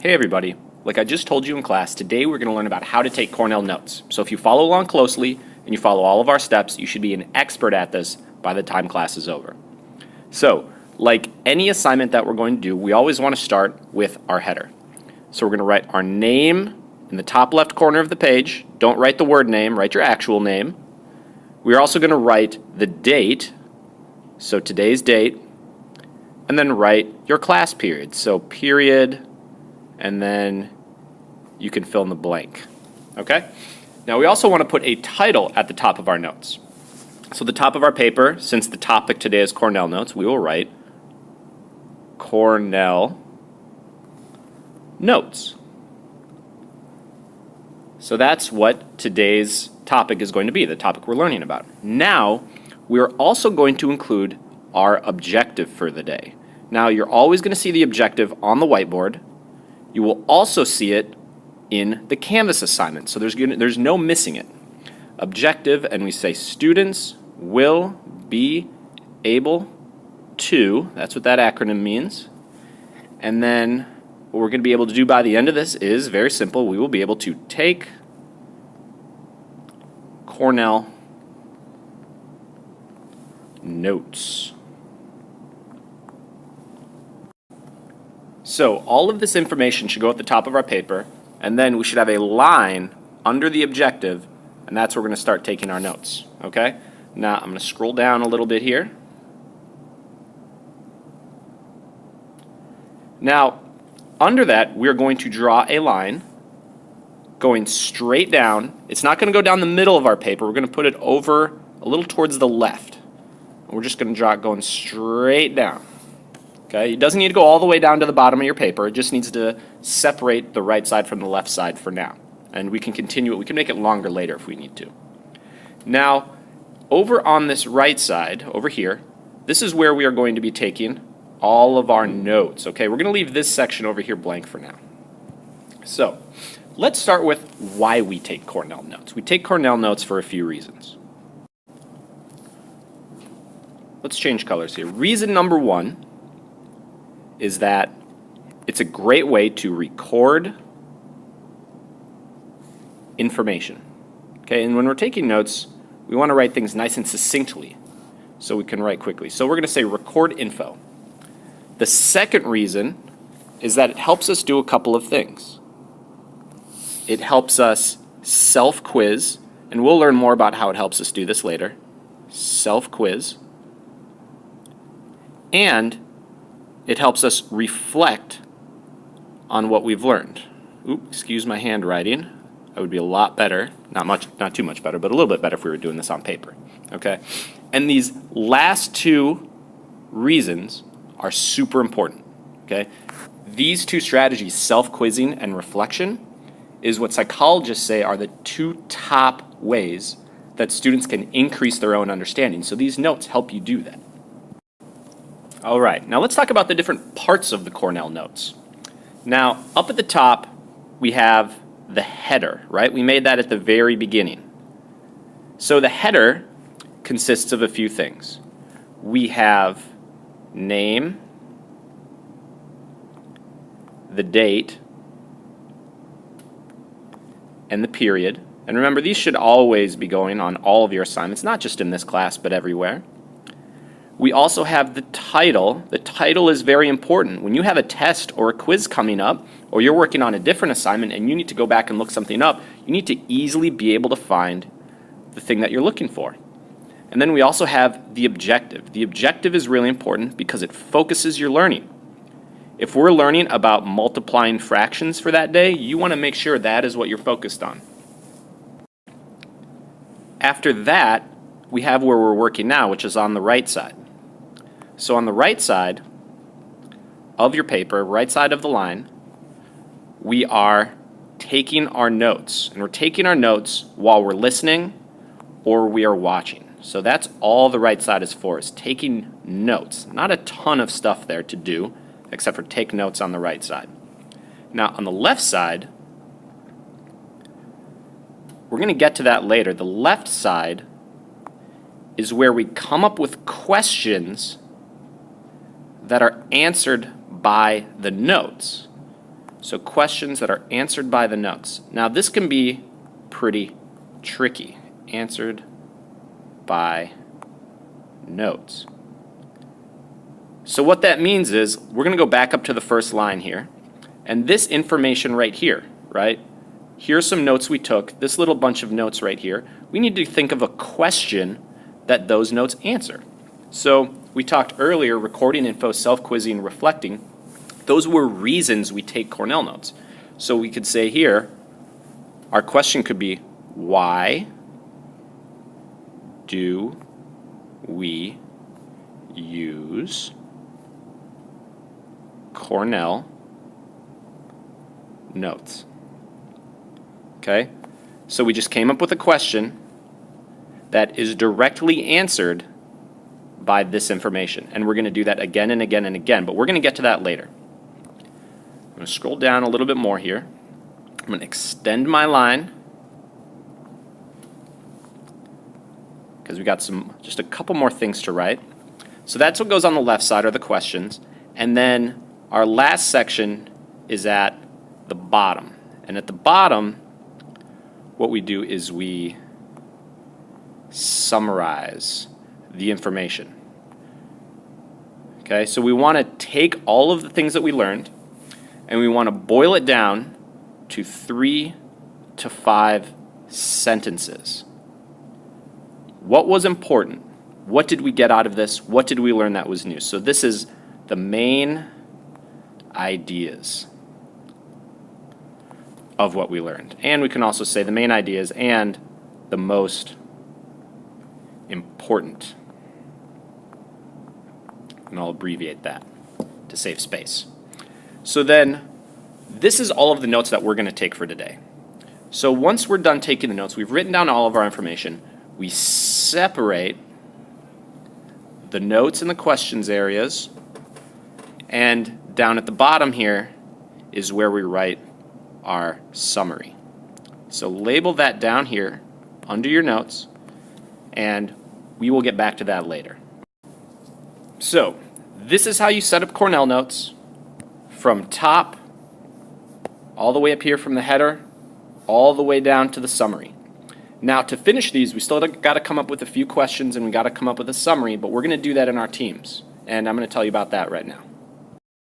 Hey everybody, like I just told you in class, today we're going to learn about how to take Cornell Notes. So if you follow along closely and you follow all of our steps, you should be an expert at this by the time class is over. So, like any assignment that we're going to do, we always want to start with our header. So we're going to write our name in the top left corner of the page. Don't write the word name, write your actual name. We're also going to write the date, so today's date, and then write your class period. So period, and then you can fill in the blank. Okay? Now we also want to put a title at the top of our notes. So the top of our paper, since the topic today is Cornell Notes, we will write Cornell Notes. So that's what today's topic is going to be, the topic we're learning about. Now, we're also going to include our objective for the day. Now, you're always going to see the objective on the whiteboard. You will also see it in the Canvas assignment, so there's no missing it. Objective, and we say students will be able to, that's what that acronym means. And then what we're going to be able to do by the end of this is very simple. We will be able to take Cornell Notes. So all of this information should go at the top of our paper, and then we should have a line under the objective, and that's where we're going to start taking our notes. Okay? Now I'm going to scroll down a little bit here. Now, under that, we're going to draw a line going straight down. It's not going to go down the middle of our paper. We're going to put it over a little towards the left. We're just going to draw it going straight down. Okay? It doesn't need to go all the way down to the bottom of your paper. It just needs to separate the right side from the left side for now. And we can continue it. We can make it longer later if we need to. Now, over on this right side, over here, this is where we are going to be taking all of our notes. Okay, we're going to leave this section over here blank for now. So, let's start with why we take Cornell Notes. We take Cornell Notes for a few reasons. Let's change colors here. Reason number one is that it's a great way to record information. Okay, and when we're taking notes, we want to write things nice and succinctly so we can write quickly. So we're going to say record info. The second reason is that it helps us do a couple of things. It helps us self-quiz, and we'll learn more about how it helps us do this later. Self-quiz. And it helps us reflect on what we've learned. Oops, excuse my handwriting. That would be a lot better. Not too much better, but a little bit better if we were doing this on paper. Okay? And these last two reasons are super important. Okay? These two strategies, self-quizzing and reflection, is what psychologists say are the two top ways that students can increase their own understanding. So these notes help you do that. All right, now let's talk about the different parts of the Cornell Notes. Now, up at the top, we have the header, right? We made that at the very beginning. So the header consists of a few things. We have name, the date, and the period. And remember, these should always be going on all of your assignments, not just in this class, but everywhere. We also have the title. The title is very important. When you have a test or a quiz coming up, or you're working on a different assignment and you need to go back and look something up, you need to easily be able to find the thing that you're looking for. And then we also have the objective. The objective is really important because it focuses your learning. If we're learning about multiplying fractions for that day, you want to make sure that is what you're focused on. After that, we have where we're working now, which is on the right side. So on the right side of your paper, right side of the line, we are taking our notes. And we're taking our notes while we're listening or we are watching. So that's all the right side is for, is taking notes. Not a ton of stuff there to do, except for take notes on the right side. Now on the left side, we're going to get to that later. The left side is where we come up with questions that are answered by the notes. So questions that are answered by the notes. Now this can be pretty tricky. Answered by notes. So what that means is we're going to go back up to the first line here. And this information right here, right? Here's some notes we took, this little bunch of notes right here. We need to think of a question that those notes answer. So we talked earlier, recording info, self-quizzing, reflecting. Those were reasons we take Cornell Notes. So we could say here, our question could be, why do we use Cornell Notes? Okay, so we just came up with a question that is directly answered by this information. And we're going to do that again and again and again, but we're going to get to that later. I'm going to scroll down a little bit more here. I'm going to extend my line because we got just a couple more things to write. So that's what goes on the left side are the questions. And then our last section is at the bottom. And at the bottom, what we do is we summarize the information. Okay, so we want to take all of the things that we learned and we want to boil it down to 3 to 5 sentences. What was important? What did we get out of this? What did we learn that was new? So this is the main ideas of what we learned. And we can also say the main ideas and the most important. And I'll abbreviate that to save space. So then, this is all of the notes that we're going to take for today. So once we're done taking the notes, we've written down all of our information, we separate the notes and the questions areas, and down at the bottom here is where we write our summary. So label that down here under your notes, and we will get back to that later. So this is how you set up Cornell Notes from top all the way up here from the header all the way down to the summary. Now to finish these, we still got to come up with a few questions and we got to come up with a summary, but we're going to do that in our teams, and I'm going to tell you about that right now.